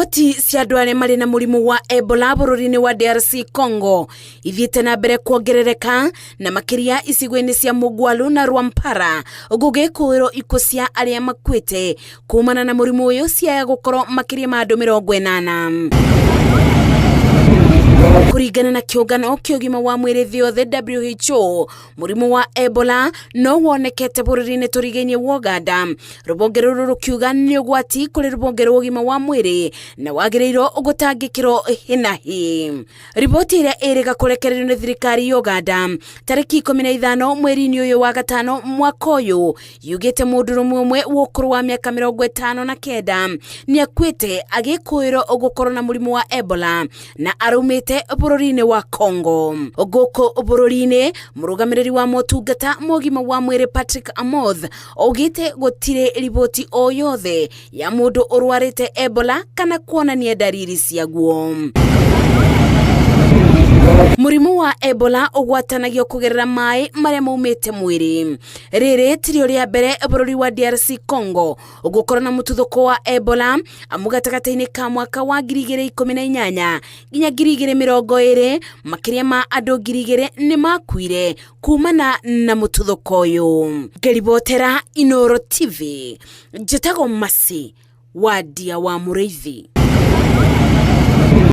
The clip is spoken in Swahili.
Riboti cia andu aria mari na murimu wa Ebola bururi-ini wa DRC Congo ithiete na mbere kuongerereka na makiria icigo-ini cia Mugwalu na Rwampara gugikuirwo ikuo cia aria makwite kumana na murimu uyu ciaya gukorwo makiria ma andu 80. Kuringana na kiungano kia ugima wa mwiri thi yothe WHO, murimu wa Ebola no wonekete bururi-ini turigainie wa Uganda. Rubonge ruru rukiuga ni ugwati kuri rubonge rwa ugima wa mwiri na wagirirwo gutangikirwo hinahi. Riboti iria iriga kurekererio ni thirikari ya Uganda tariki 15 mweri-ini uyu wa gatano mwaka uyu yugite mundu rumwe wa ukuru wa miaka 59 ni akwite agikuirwo gukorwo na murimu wa Ebola na arumite bururi-ini wa Congo. Guku bururi-ini murugamiriri wa motungata mogima wa mwiri Patrick Amoth ogite gutire riboti o yothe ya mundu urwarite Ebola kana kuonania dalili ciaguo. Murimu wa Ebola ugwatanagio kugerera mai maria maumite mwiri. Riri tirio ria mbere bururi wa DRC Congo ugukorwo na mututhuko wa Ebola amugatagataini ka mwaka wa 2018 nginya 2020 makiria ma andu 2000 ni makuire kumana na mututhuko uyu. Ngeribotera Inooro TV, njetago Masi wa Dia wa Mureithi.